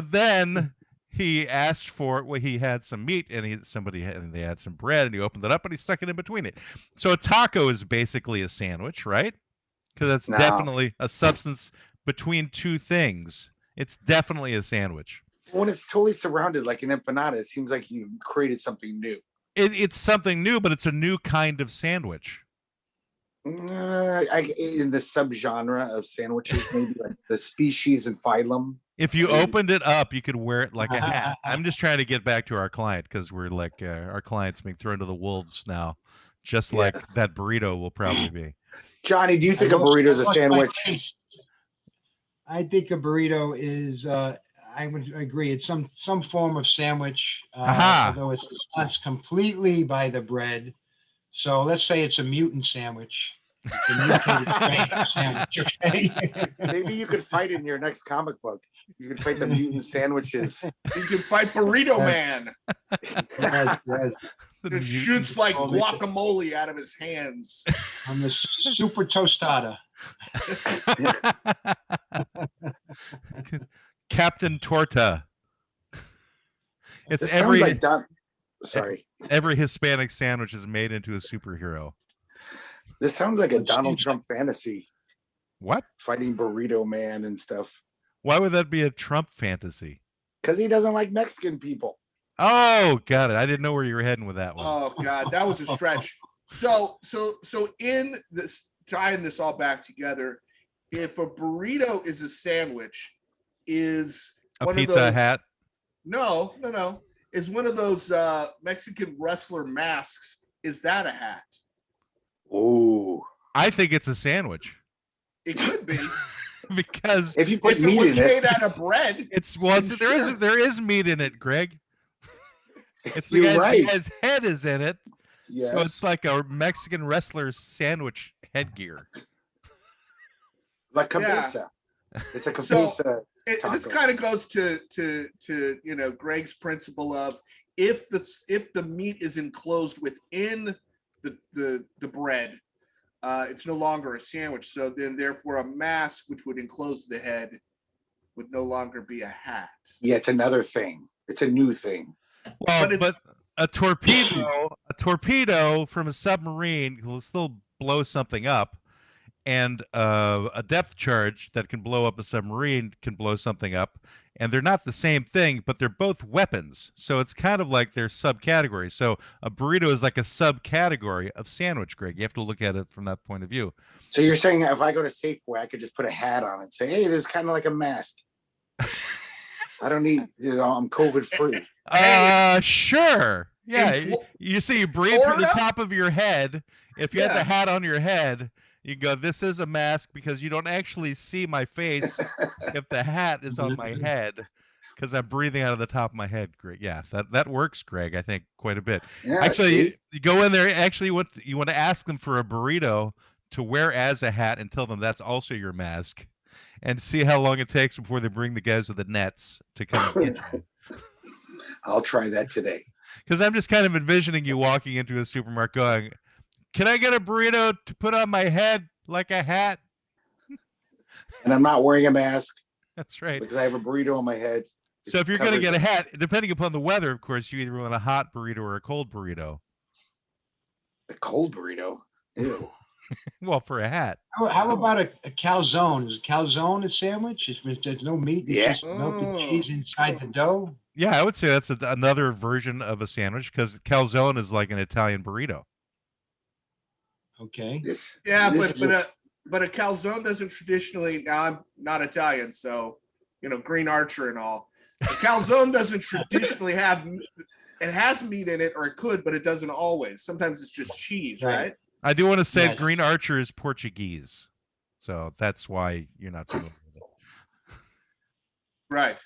then he asked for he had some meat and they had some bread, and he opened it up and he stuck it in between it. So a taco is basically a sandwich, right? Because that's definitely a substance between two things. It's definitely a sandwich. When it's totally surrounded like an empanada, it seems like you've created something new. It's something new, but it's a new kind of sandwich. In the subgenre of sandwiches, maybe like the species and phylum. If you opened it up, you could wear it like a hat. I'm just trying to get back to our client because we're like our client's being thrown to the wolves now, just like that burrito will probably be. Johnny, do you think a burrito is a sandwich? I think a burrito is. I would agree. It's some form of sandwich, although it's completely by the bread. So let's say it's a mutant sandwich. The mutated strain sandwich. Okay. Maybe you could fight in your next comic book. You could fight the mutant sandwiches. You can fight Burrito Man. Yes. It shoots like guacamole out of his hands. I'm a super tostada. Captain Torta. It's This every sounds like Sorry. every Hispanic sandwich is made into a superhero. This sounds like a Donald Trump fantasy. What? Fighting Burrito Man and stuff. Why would that be a Trump fantasy? Because he doesn't like Mexican people. Oh, got it. I didn't know where you were heading with that one. Oh God, that was a stretch. So in this, tying this all back together, if a burrito is a sandwich, is A one Pizza of those, Hat? No, is one of those Mexican wrestler masks. Is that a hat? Ooh. I think it's a sandwich. It could be. Because if you put if meat it was in made it, out of bread, there is meat in it, Greg. It's You're right. His head is in it, yes. so it's like a Mexican wrestler sandwich headgear. Like cabeza. Yeah. It's a cabeza. This kind of goes to Greg's principle of if the meat is enclosed within the bread, it's no longer a sandwich. So then, therefore, a mask which would enclose the head would no longer be a hat. Yeah, it's another thing. It's a new thing. Well, but a torpedo from a submarine will still blow something up, and a depth charge that can blow up a submarine can blow something up, and they're not the same thing, but they're both weapons. So it's kind of like they're subcategories. So a burrito is like a subcategory of sandwich, Greg. You have to look at it from that point of view. So you're saying if I go to Safeway, I could just put a hat on and say, "Hey, this is kind of like a mask." I don't need, I'm COVID free. Sure. Yeah. You see, you breathe through the top of your head. If you had the hat on your head, you go, this is a mask because you don't actually see my face if the hat is on my head because I'm breathing out of the top of my head. Greg. Yeah, that works, Greg, I think quite a bit. Yeah, actually, you go in there, actually you want to ask them for a burrito to wear as a hat and tell them that's also your mask. And see how long it takes before they bring the guys with the nets to come in. I'll try that today. Because I'm just kind of envisioning you walking into a supermarket going, can I get a burrito to put on my head like a hat? And I'm not wearing a mask. That's right. Because I have a burrito on my head. So if you're going to get a hat, depending upon the weather, of course, you either want a hot burrito or a cold burrito. A cold burrito? Ew. Well, for a hat. How about a calzone? Is a calzone a sandwich? There's no meat. Yeah. Just melted cheese inside the dough. Yeah, I would say that's another version of a sandwich because calzone is like an Italian burrito. Okay. But a calzone doesn't traditionally. Now I'm not Italian, so Green Archer and all. A calzone doesn't traditionally have. It has meat in it, or it could, but it doesn't always. Sometimes it's just cheese, right? I do want to say Green Archer is Portuguese, so that's why you're not familiar with it. Right.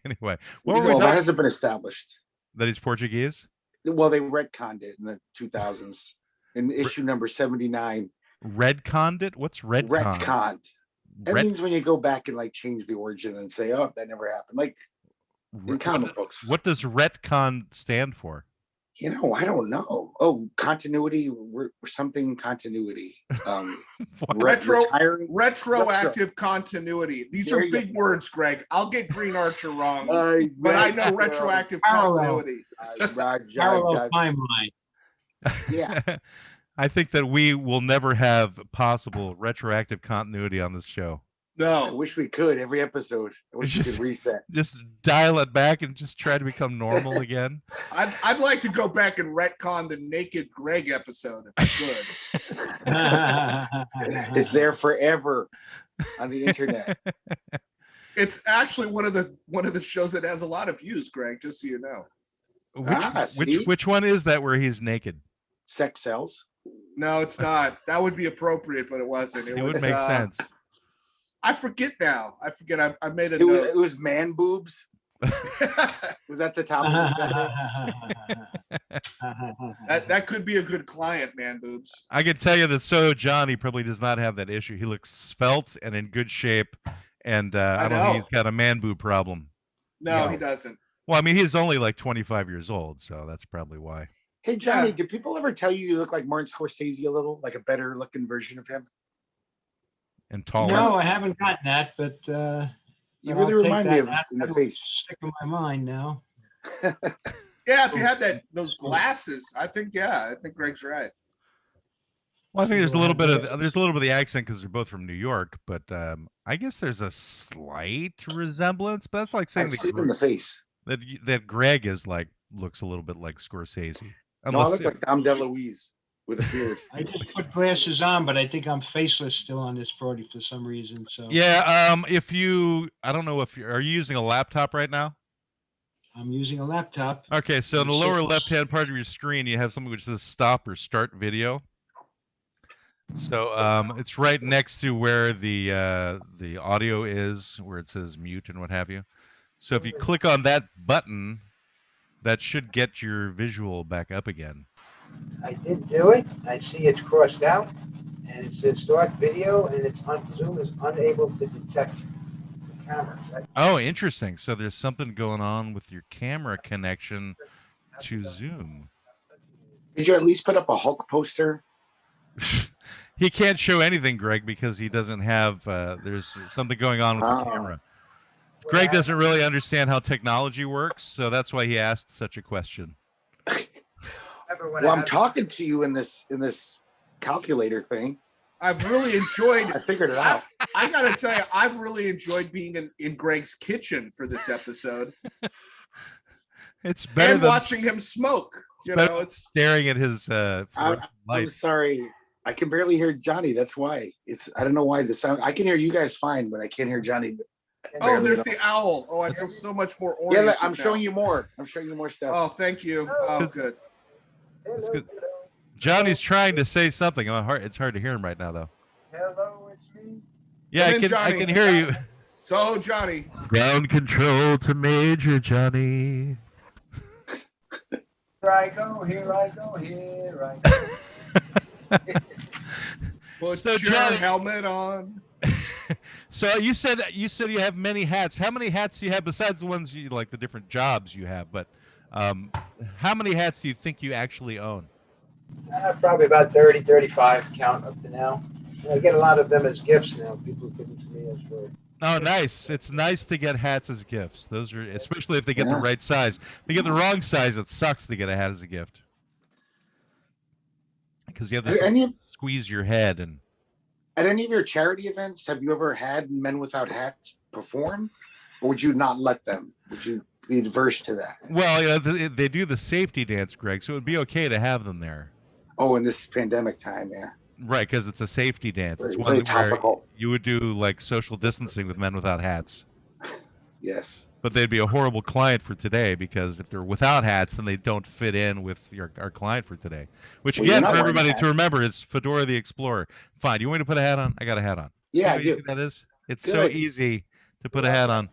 Anyway, that hasn't been established. That he's Portuguese? Well, they retconned it in the 2000s in issue number 79. Retconned it? What's retconned? Retconned. That means when you go back and like change the origin and say, "Oh, that never happened." Like in comic books. What does retcon stand for? I don't know. Oh, continuity or something continuity. Retroactive continuity. These are big words, Greg. I'll get Green Archer wrong, but I know retroactive continuity. Parallel timeline. Yeah. I think that we will never have possible retroactive continuity on this show. No. I wish we could every episode. I wish we could reset. Just dial it back and just try to become normal again. I'd like to go back and retcon the Naked Greg episode if I could. It's there forever on the internet. It's actually one of the shows that has a lot of views, Greg, just so you know. Which one is that where he's naked? Sex Cells? No, it's not. That would be appropriate, but it wasn't. It would make sense. I forget now. I made a note. It was man boobs. Was that the top of that could be a good client, man boobs. I can tell you that SohoJohnny probably does not have that issue. He looks svelte and in good shape, and I don't think he's got a man boob problem. No, he doesn't. Well, I mean, he's only like 25 years old, so that's probably why. Hey, Johnny, do people ever tell you look like Martin Scorsese a little, like a better looking version of him? And taller? No, I haven't gotten that, but you really remind me of in the face. Stick in my mind now. Yeah, if you had those glasses, I think Greg's right. Well, I think there's a little bit of the accent because they're both from New York, but I guess there's a slight resemblance. But that's like saying in the face that Greg looks a little bit like Scorsese. No, I look like Dom DeLuise with a beard. I just put glasses on, but I think I'm faceless still on this party for some reason. So yeah, I don't know are you using a laptop right now? I'm using a laptop. Okay, so in the lower left-hand part of your screen, you have something which says stop or start video. So it's right next to where the audio is, where it says mute and what have you. So if you click on that button, that should get your visual back up again. I did do it. I see it's crossed out, and it says start video, and it's Zoom is unable to detect the camera. Oh, interesting. So there's something going on with your camera connection to Zoom. Did you at least put up a Hulk poster? He can't show anything, Greg, because he doesn't have. There's something going on with the camera. Greg doesn't really understand how technology works, so that's why he asked such a question. Well, I'm talking to you in this calculator thing. I've really enjoyed. I figured it out. I gotta tell you, I've really enjoyed being in Greg's kitchen for this episode. It's better than watching him smoke. It's staring at his. I'm sorry. I can barely hear Johnny. That's why. I don't know why the sound. I can hear you guys fine, but I can't hear Johnny. Oh, there's the owl. Oh, I feel so much more oriented. Yeah, I'm showing you more. I'm showing you more stuff. Oh, thank you. Oh, good. That's good. Johnny's trying to say something. It's hard to hear him right now, though. Hello, it's me. Yeah, I can hear you. So, Johnny. Ground control to Major Johnny. Here I go, here I go, here I go. Put your helmet on. So you said you have many hats. How many hats do you have besides the ones you like, the different jobs you have? But how many hats do you think you actually own? Probably about 30, 35 count up to now. I get a lot of them as gifts now. People give them to me as for. Oh, nice! It's nice to get hats as gifts. Those are, especially if they get the right size. If they get the wrong size, it sucks to get a hat as a gift because you have to squeeze your head. And at any of your charity events, have you ever had Men Without Hats perform, or would you not let them? Would you be adverse to that? Well, they do the safety dance, Greg, so it would be okay to have them there. Oh, in this pandemic time, yeah. Right, because it's a safety dance. It's very one topical. Where you would do like social distancing with Men Without Hats. Yes. But they'd be a horrible client for today because if they're without hats, then they don't fit in with our client for today. Which, again, for everybody to remember, is Fedora the Explorer. Fine. You want me to put a hat on? I got a hat on. Yeah, I do. That is. It's so easy to put a hat on.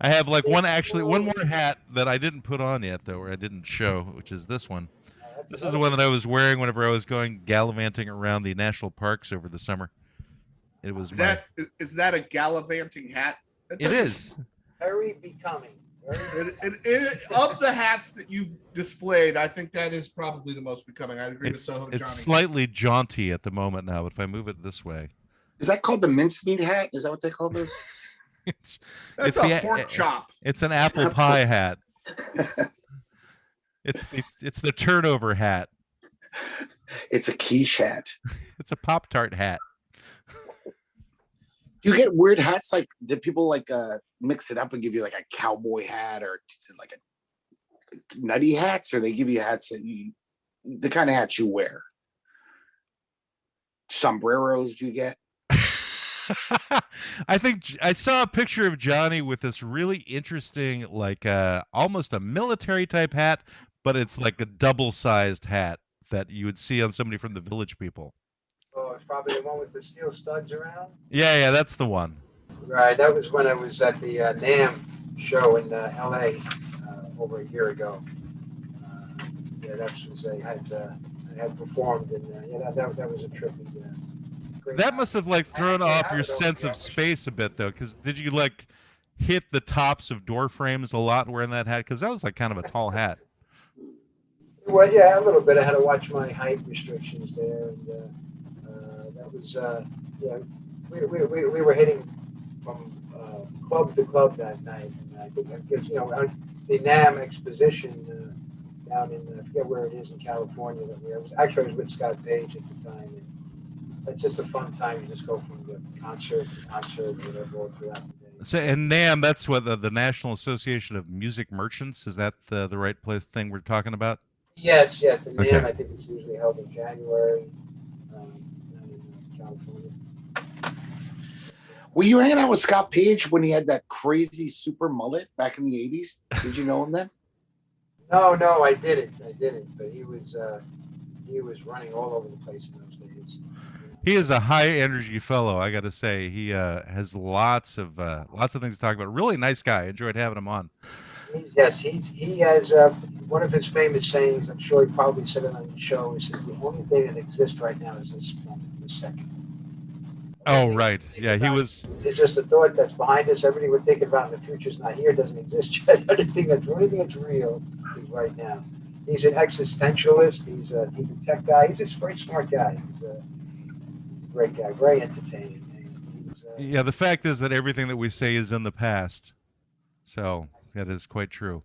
I have like one more hat that I didn't put on yet, though, or I didn't show, which is this one. This is the one that I was wearing whenever I was going gallivanting around the national parks over the summer. It was is that a gallivanting hat? It is. Very becoming. Of the hats that you've displayed, I think that is probably the most becoming. I agree with SohoJohnny. It's slightly jaunty at the moment now, but if I move it this way. Is that called the mincemeat hat? Is that what they call those? That's a pork chop. It's an apple pie hat. It's the turnover hat. It's a quiche hat. It's a Pop-Tart hat. Do you get weird hats? Like, did people like mix it up and give you like a cowboy hat or like a nutty hats, or they give you hats that the kind of hats you wear? Sombreros you get? I think I saw a picture of Johnny with this really interesting, like almost a military type hat, but it's like a double-sized hat that you would see on somebody from the Village People. Oh, it's probably the one with the steel studs around? Yeah, that's the one. Right, that was when I was at the NAMM show in L.A. Over a year ago. Yeah, that was I had performed, and yeah, that was a trippy. Great That night. must have like I thrown actually off have your it over sense here. of space a bit though, because did you like hit the tops of door frames a lot wearing that hat? Because that was like kind of a tall hat. Well, yeah, a little bit. I had to watch my height restrictions there, and that was yeah. We were hitting from club to club that night, and I think because the NAM exposition down in I forget where it is in California that I was with Scott Page at the time, and it's just a fun time. You just go from the concert to concert, whatever, all throughout the day. So, and NAM, that's what the National Association of Music Merchants. Is that the right place thing we're talking about? Yes, the NAM. Okay. I think it's usually held in January down in California. Were you hanging out with Scott Page when he had that crazy super mullet back in the 80s? Did you know him then? No, I didn't. But he was running all over the place in those days. He is a high energy fellow, I got to say. He has lots of things to talk about. Really nice guy. Enjoyed having him on. He has one of his famous sayings. I'm sure he probably said it on the show. He says the only thing that exists right now is this moment, this second. Oh, right. Yeah, he was. It's just a thought that's behind us. Everything we're thinking about in the future is not here. Doesn't exist yet. Anything that's real is right now. He's an existentialist. He's a tech guy. He's a very smart guy. He's a great guy. Very entertaining. Yeah, the fact is that everything that we say is in the past. So that is quite true.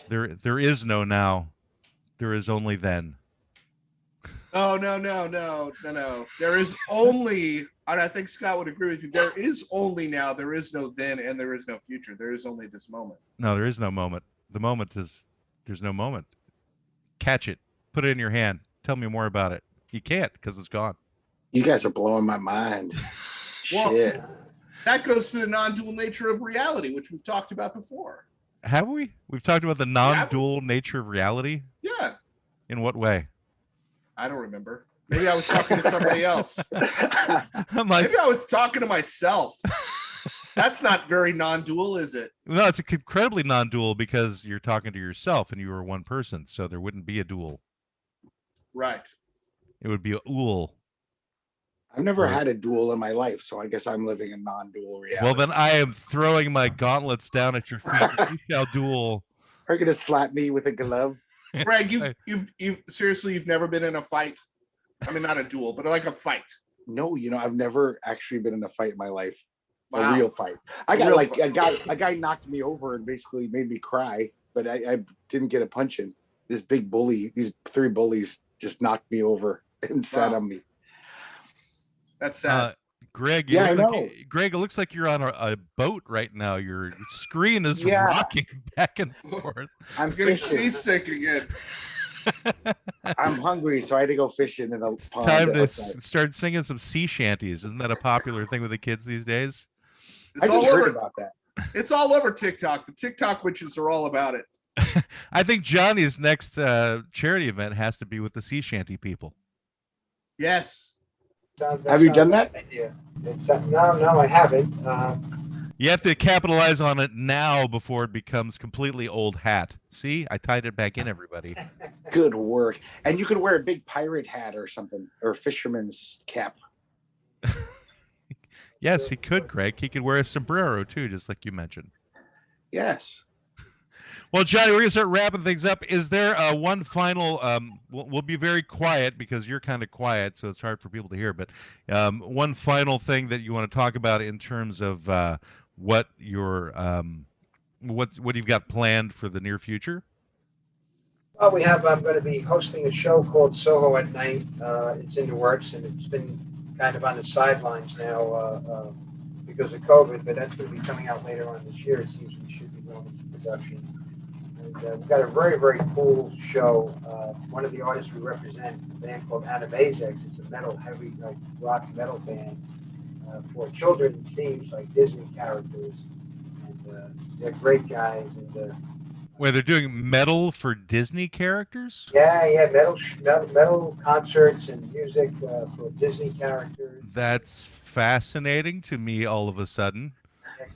There is no now. There is only then. Oh, no. There is only, and I think Scott would agree with you, there is only now, there is no then, and there is no future. There is only this moment. No, there is no moment. The moment is, there's no moment. Catch it. Put it in your hand. Tell me more about it. You can't because it's gone. You guys are blowing my mind. Well, Shit. that goes to the non-dual nature of reality, which we've talked about before. Have we? We've talked about the non-dual nature of reality? Yeah. In what way? I don't remember. Maybe I was talking to somebody else. I'm like, Maybe I was talking to myself. That's not very non-dual, is it? no, it's incredibly non-dual because you're talking to yourself and you are one person, so there wouldn't be a dual. Right. It would be a ool. I've never had a duel in my life, so I guess I'm living a non-dual reality. Well, then I am throwing my gauntlets down at your feet. You shall duel. Are you gonna slap me with a glove? Greg, you've seriously, you've never been in a fight? I mean, not a duel, but like a fight. No, I've never actually been in a fight in my life. Wow. A real fight. I got a guy knocked me over and basically made me cry, but I didn't get a punch in. This big bully, these three bullies just knocked me over and sat on me. That's sad. Greg, I know. Greg, it looks like you're on a boat right now. Your screen is rocking back and forth. I'm getting fishing. seasick again. I'm hungry, so I had to go fishing in the pond. Time to start singing some sea shanties. Isn't that a popular thing with the kids these days? I just heard about that. It's all over TikTok. The TikTok witches are all about it. I think Johnny's next charity event has to be with the sea shanty people. Yes. Have you done that? Yeah. No, I haven't. You have to capitalize on it now before it becomes completely old hat. See, I tied it back in, everybody. Good work. And you could wear a big pirate hat or something, or a fisherman's cap. Yes, he could, Greg. He could wear a sombrero too, just like you mentioned. Yes. Well, Johnny, we're going to start wrapping things up. Is there one final, we'll be very quiet because you're kind of quiet, so it's hard for people to hear, but one final thing that you want to talk about in terms of what your, what you've got planned for the near future? Well, I'm going to be hosting a show called Soho at Night. It's in the works, and it's been kind of on the sidelines now because of COVID, but that's going to be coming out later on this year. It seems we should be going into production. And we've got a very, very cool show. One of the artists we represent, a band called Animazex. It's a metal, heavy, like rock metal band for children's themes, like Disney characters. And they're great guys. And where they're doing metal for Disney characters? Yeah, metal concerts and music for Disney characters. That's fascinating to me all of a sudden.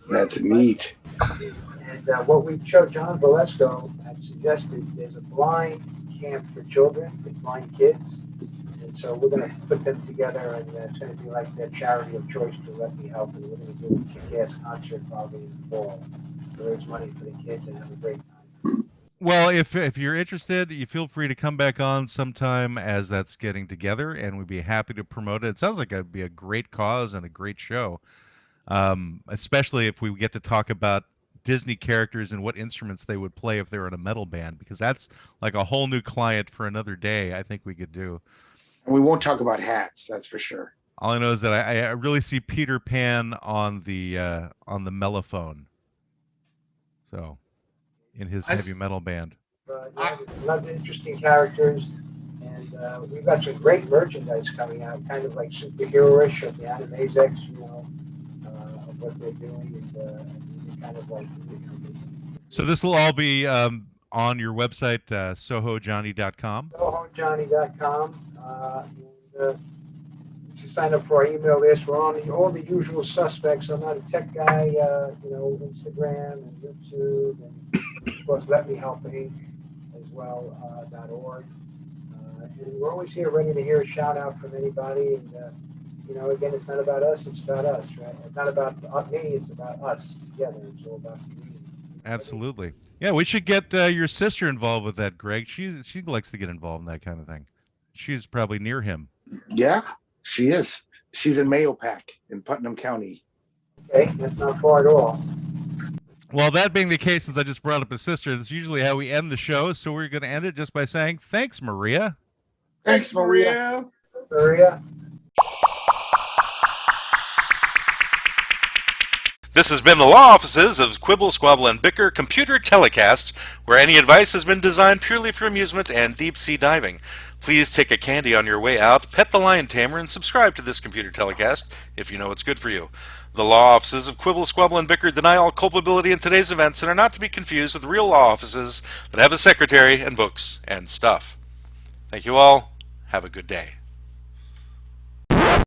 That's neat. And what we showed John Valesco had suggested there's a blind camp for children, for blind kids. And so we're going to put them together, and it's going to be like their charity of choice to Let Me Help. And we're going to do a kick-ass concert probably in the fall to raise money for the kids and have a great time. Well, if you're interested, you feel free to come back on sometime as that's getting together, and we'd be happy to promote it. It sounds like it'd be a great cause and a great show, especially if we get to talk about Disney characters and what instruments they would play if they were in a metal band, because that's like a whole new client for another day. I think we could do. And we won't talk about hats, that's for sure. All I know is that I really see Peter Pan on the mellophone. So, in his heavy metal band. Yeah, love interesting characters, and we've got some great merchandise coming out, kind of like superhero-ish of the Animazex, of what they're doing, and kind of like. So this will all be on your website, SohoJohnny.com. SohoJohnny.com. To sign up for our email list, we're on all the usual suspects. I'm not a tech guy, Instagram and YouTube, and of course, Let Me Help Inc. as well, .org. And we're always here ready to hear a shout out from anybody. And, again, it's not about us, it's about us, right? It's not about me, it's about us together. It's all about the community. Absolutely. Yeah, we should get your sister involved with that, Greg. She likes to get involved in that kind of thing. She's probably near him. Yeah, she is. She's in Mayopac in Putnam County. Okay, that's not far at all. Well, that being the case, since I just brought up his sister, that's usually how we end the show. So we're going to end it just by saying, thanks, Maria. Thanks, Maria. Maria. This has been the Law Offices of Quibble, Squabble, and Bicker Computer Telecast, where any advice has been designed purely for amusement and deep-sea diving. Please take a candy on your way out, pet the lion tamer, and subscribe to this computer telecast if you know it's good for you. The Law Offices of Quibble, Squabble, and Bicker deny all culpability in today's events and are not to be confused with real law offices that have a secretary and books and stuff. Thank you all. Have a good day.